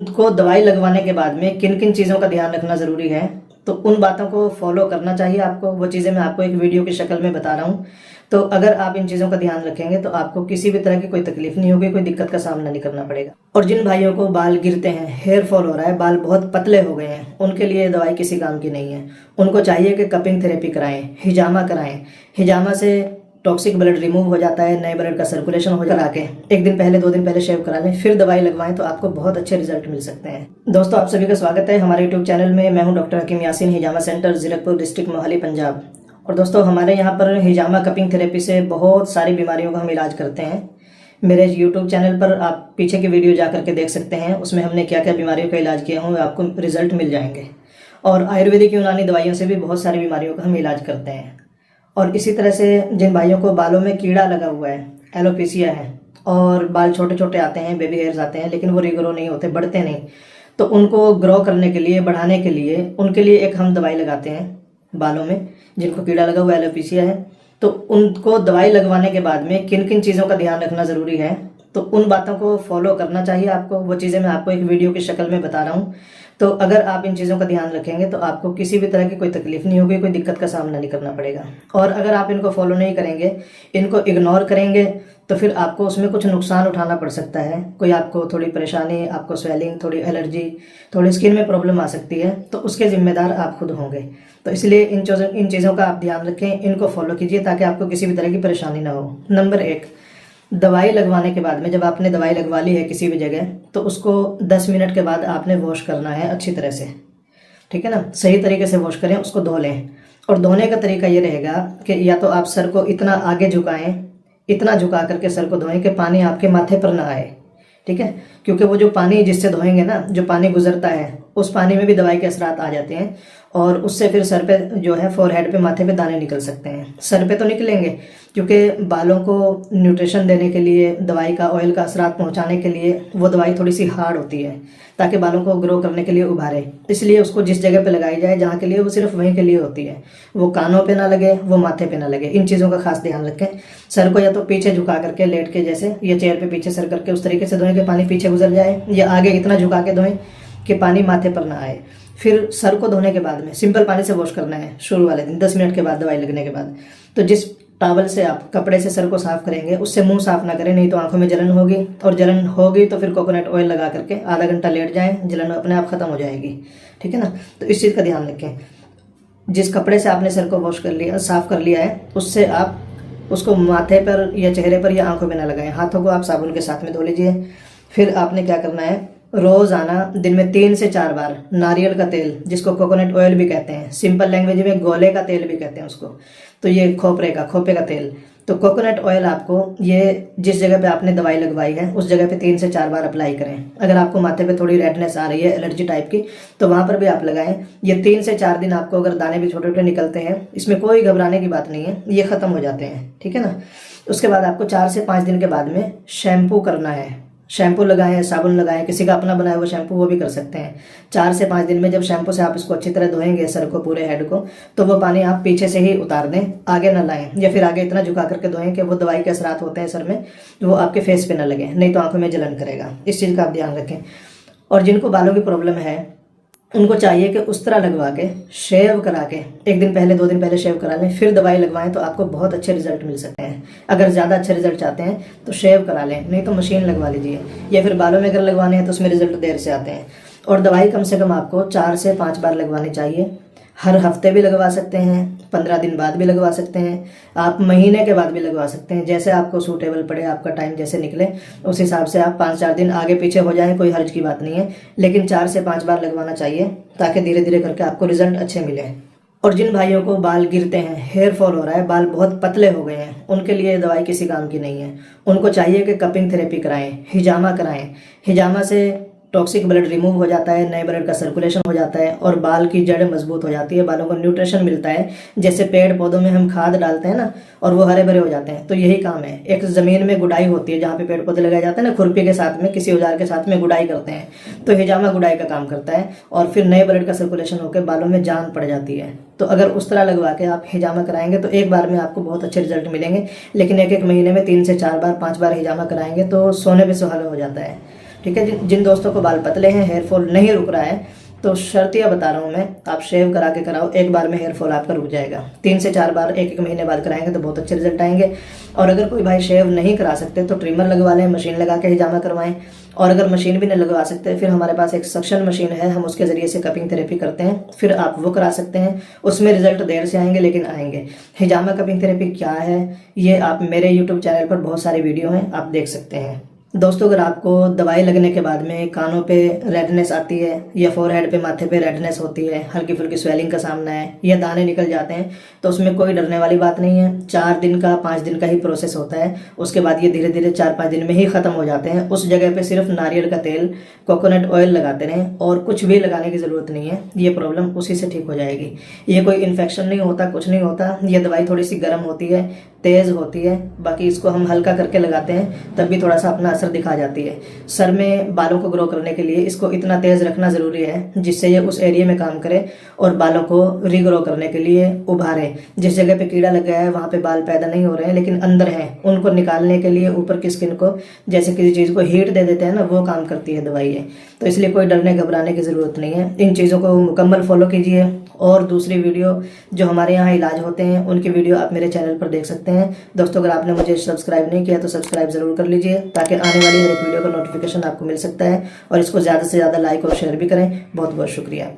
को दवाई लगवाने के बाद में किन किन चीज़ों का ध्यान रखना ज़रूरी है, तो उन बातों को फॉलो करना चाहिए आपको। वो चीज़ें मैं आपको एक वीडियो की शक्ल में बता रहा हूँ। तो अगर आप इन चीज़ों का ध्यान रखेंगे तो आपको किसी भी तरह की कोई तकलीफ नहीं होगी, कोई दिक्कत का सामना नहीं करना पड़ेगा। और जिन भाइयों को बाल गिरते हैं, हेयर फॉल हो रहा है, बाल बहुत पतले हो गए हैं, उनके लिए दवाई किसी काम की नहीं है। उनको चाहिए कि कपिंग थेरेपी कराएं, हिजामा कराएं। हिजामा से टॉक्सिक ब्लड रिमूव हो जाता है, नए ब्लड का सर्कुलेशन हो करा के एक दिन पहले 2 दिन पहले शेव करा लें, फिर दवाई लगवाएं तो आपको बहुत अच्छे रिजल्ट मिल सकते हैं। दोस्तों, आप सभी का स्वागत है हमारे यूट्यूब चैनल में। मैं हूं डॉक्टर हकीम यासीन, हिजामा सेंटर, जीरकपुर डिस्ट्रिक्ट, मोहाली, पंजाब। और दोस्तों, हमारे यहाँ पर हिजामा कपिंग थेरेपी से बहुत सारी बीमारियों का हम इलाज करते हैं। मेरे यूट्यूब चैनल पर आप पीछे की वीडियो जा करके देख सकते हैं, उसमें हमने क्या क्या बीमारियों का इलाज किया हूँ, आपको रिजल्ट मिल जाएंगे। और आयुर्वेदिक यूनानी दवाइयों से भी बहुत सारी बीमारियों का हम इलाज करते हैं। और इसी तरह से जिन भाइयों को बालों में कीड़ा लगा हुआ है, एलोपेशिया है, और बाल छोटे छोटे आते हैं, बेबी हेयर्स आते हैं, लेकिन वो रीग्रो नहीं होते, बढ़ते नहीं, तो उनको ग्रो करने के लिए, बढ़ाने के लिए, उनके लिए एक हम दवाई लगाते हैं बालों में। जिनको कीड़ा लगा हुआ है, एलोपेशिया है, तो उनको दवाई लगवाने के बाद में किन किन चीज़ों का ध्यान रखना ज़रूरी है, तो उन बातों को फॉलो करना चाहिए आपको। वो चीज़ें मैं आपको एक वीडियो की शक्ल में बता रहा हूँ। तो अगर आप इन चीज़ों का ध्यान रखेंगे तो आपको किसी भी तरह की कोई तकलीफ नहीं होगी, कोई दिक्कत का सामना नहीं करना पड़ेगा। और अगर आप इनको फॉलो नहीं करेंगे, इनको इग्नोर करेंगे, तो फिर आपको उसमें कुछ नुकसान उठाना पड़ सकता है। कोई आपको थोड़ी परेशानी, आपको स्वेलिंग, थोड़ी एलर्जी, थोड़ी स्किन में प्रॉब्लम आ सकती है, तो उसके जिम्मेदार आप खुद होंगे। तो इसलिए इन चीज़ों का आप ध्यान रखें, इनको फॉलो कीजिए ताकि आपको किसी भी तरह की परेशानी ना हो। नंबर 1, दवाई लगवाने के बाद में, जब आपने दवाई लगवा ली है किसी भी जगह, तो उसको 10 मिनट के बाद आपने वॉश करना है अच्छी तरह से। ठीक है ना, सही तरीके से वॉश करें, उसको धो लें। और धोने का तरीका ये रहेगा कि या तो आप सर को इतना आगे झुकाएं, इतना झुका करके सर को धोएं कि पानी आपके माथे पर ना आए। ठीक है, क्योंकि वो जो पानी जिससे धोएंगे ना, जो पानी गुजरता है, उस पानी में भी दवाई के असरात आ जाते हैं, और उससे फिर सर पे जो है, फोरहेड पे, माथे पे दाने निकल सकते हैं। सर पे तो निकलेंगे, क्योंकि बालों को न्यूट्रिशन देने के लिए, दवाई का, ऑयल का असरात पहुंचाने के लिए वो दवाई थोड़ी सी हार्ड होती है, ताकि बालों को ग्रो करने के लिए उभारे। इसलिए उसको जिस जगह पे लगाई जाए, जहाँ के लिए, वो सिर्फ वहीं के लिए होती है। वो कानों पे ना लगे, वो माथे पे ना लगे। इन चीज़ों का खास ध्यान रखें। सर को या तो पीछे झुका करके, लेट के जैसे, या चेयर पे पीछे सर करके उस तरीके से धोएं कि पानी पीछे गुजर जाए, या आगे इतना झुका के धोएं कि पानी माथे पर ना आए। फिर सर को धोने के बाद में सिंपल पानी से वॉश करना है शुरू वाले दिन, 10 मिनट के बाद दवाई लगने के बाद। तो जिस टॉवल से आप कपड़े से सर को साफ करेंगे, उससे मुंह साफ ना करें, नहीं तो आंखों में जलन होगी। और जलन होगी तो फिर कोकोनट ऑयल लगा करके आधा घंटा लेट जाएं, जलन अपने आप खत्म हो जाएगी। ठीक है ना, तो इस चीज़ का ध्यान रखें। जिस कपड़े से आपने सर को वॉश कर लिया, साफ कर लिया है, उससे आप उसको माथे पर या चेहरे पर या आंखों में ना लगाएं। हाथों को आप साबुन के साथ में धो लीजिए। फिर आपने क्या करना है, रोजाना दिन में 3 से 4 बार नारियल का तेल, जिसको कोकोनट ऑयल भी कहते हैं, सिंपल लैंग्वेज में गोले का तेल भी कहते हैं उसको, तो ये खोपरे का तेल, तो कोकोनट ऑयल आपको, ये जिस जगह पे आपने दवाई लगवाई है उस जगह पे 3 से 4 बार अप्लाई करें। अगर आपको माथे पे थोड़ी रेडनेस आ रही है, एलर्जी टाइप की, तो वहां पर भी आप लगाएं। ये 3 से 4 दिन आपको, अगर दाने भी छोटे छोटे निकलते हैं, इसमें कोई घबराने की बात नहीं है, ये खत्म हो जाते हैं। ठीक है ना, उसके बाद आपको 4 से 5 दिन के बाद में शैम्पू करना है। शैम्पू लगाएं, साबुन लगाएं, किसी का अपना बनाया हुआ शैम्पू वो भी कर सकते हैं। 4 से 5 दिन में जब शैम्पू से आप इसको अच्छी तरह धोएंगे, सर को, पूरे हेड को, तो वो पानी आप पीछे से ही उतार दें, आगे ना लाएं, या फिर आगे इतना झुका करके धोएं कि वो दवाई के असरात होते हैं सर में, वो आपके फेस पे ना लगे, नहीं तो आंखों में जलन करेगा। इस चीज़ का आप ध्यान रखें। और जिनको बालों की प्रॉब्लम है, उनको चाहिए कि उस तरह लगवा के, शेव करा के, एक दिन पहले 2 दिन पहले शेव करा लें, फिर दवाई लगवाएं तो आपको बहुत अच्छे रिजल्ट मिल सकते हैं। अगर ज़्यादा अच्छे रिजल्ट चाहते हैं तो शेव करा लें, नहीं तो मशीन लगवा लीजिए, या फिर बालों में अगर लगवाने हैं तो उसमें रिजल्ट देर से आते हैं। और दवाई कम से कम आपको 4 से 5 बार लगवानी चाहिए। हर हफ्ते भी लगवा सकते हैं, 15 दिन बाद भी लगवा सकते हैं, आप महीने के बाद भी लगवा सकते हैं, जैसे आपको सूटेबल पड़े, आपका टाइम जैसे निकले उस हिसाब से आप 5-4 दिन आगे पीछे हो जाए, कोई हर्ज की बात नहीं है। लेकिन 4 से 5 बार लगवाना चाहिए, ताकि धीरे धीरे करके आपको रिजल्ट अच्छे मिले। और जिन भाइयों को बाल गिरते हैं, हेयर फॉल हो रहा है, बाल बहुत पतले हो गए हैं, उनके लिए दवाई किसी काम की नहीं है। उनको चाहिए कि कपिंग थेरेपी कराएं, हिजामा कराएं। हिजामा से टॉक्सिक ब्लड रिमूव हो जाता है, नए ब्लड का सर्कुलेशन हो जाता है, और बाल की जड़ मजबूत हो जाती है, बालों को न्यूट्रिशन मिलता है। जैसे पेड़ पौधों में हम खाद डालते हैं ना, और वो हरे भरे हो जाते हैं, तो यही काम है। एक ज़मीन में गुड़ाई होती है, जहाँ पे पेड़ पौधे लगाए जाते हैं ना, खुरपी के साथ में, किसी औजार के साथ में गुड़ाई करते हैं, तो हिजामा गुड़ाई का काम करता है, और फिर नए ब्लड का सर्कुलेशन होकर बालों में जान पड़ जाती है। तो अगर उस तरह लगवा के आप हिजामा कराएंगे तो एक बार में आपको बहुत अच्छे रिजल्ट मिलेंगे। लेकिन एक महीने में 3 से 4 बार, 5 बार हिजामा कराएंगे तो सोने पे सुहागा हो जाता है। ठीक है। जिन दोस्तों को बाल पतले हैं, हेयर फॉल नहीं रुक रहा है, तो शर्तिया बता रहा हूँ मैं, आप शेव करा के कराओ, एक बार में हेयर फॉल आपका रुक जाएगा। 3 से 4 बार एक महीने बाद कराएंगे तो बहुत अच्छे रिजल्ट आएंगे। और अगर कोई भाई शेव नहीं करा सकते तो ट्रिमर लगवा लें, मशीन लगा के हिजामा करवाएं। और अगर मशीन भी नहीं लगवा सकते, फिर हमारे पास एक सक्शन मशीन है, हम उसके ज़रिए से कपिंग थेरेपी करते हैं, फिर आप वो करा सकते हैं। उसमें रिजल्ट देर से आएंगे लेकिन आएंगे। हिजामा कपिंग थेरेपी क्या है, ये आप मेरे यूट्यूब चैनल पर बहुत सारी वीडियो हैं, आप देख सकते हैं। दोस्तों, अगर आपको दवाई लगने के बाद में कानों पे रेडनेस आती है, या फोरहेड पे, माथे पे रेडनेस होती है, हल्की फुल्की स्वेलिंग का सामना है, या दाने निकल जाते हैं, तो उसमें कोई डरने वाली बात नहीं है। 4 दिन का 5 दिन का ही प्रोसेस होता है। उसके बाद ये धीरे धीरे 4-5 दिन में ही ख़त्म हो जाते हैं। उस जगह पे सिर्फ नारियल का तेल, कोकोनट ऑयल लगाते रहें और कुछ भी लगाने की ज़रूरत नहीं है। ये प्रॉब्लम उसी से ठीक हो जाएगी। ये कोई इन्फेक्शन नहीं होता, कुछ नहीं होता। ये दवाई थोड़ी सी गर्म होती है, तेज़ होती है, बाकी इसको हम हल्का करके लगाते हैं तब भी थोड़ा सा अपना असर दिखा जाती है। सर में बालों को ग्रो करने के लिए इसको इतना तेज़ रखना ज़रूरी है जिससे ये उस एरिया में काम करे और बालों को रीग्रो करने के लिए उभारे। जिस जगह पे कीड़ा लग गया है वहाँ पे बाल पैदा नहीं हो रहे हैं लेकिन अंदर हैं, उनको निकालने के लिए ऊपर की स्किन को जैसे किसी चीज़ को हीट दे देते हैं ना, वो काम करती है दवाई है। तो इसलिए कोई डरने घबराने की ज़रूरत नहीं है। इन चीज़ों को मुकम्मल फॉलो कीजिए। और दूसरी वीडियो जो हमारे यहाँ इलाज होते हैं उनकी वीडियो आप मेरे चैनल पर देख सकते हैं। दोस्तों, अगर आपने मुझे सब्सक्राइब नहीं किया तो सब्सक्राइब ज़रूर कर लीजिए ताकि आने वाली हर एक वीडियो का नोटिफिकेशन आपको मिल सकता है। और इसको ज़्यादा से ज़्यादा लाइक और शेयर भी करें। बहुत बहुत शुक्रिया।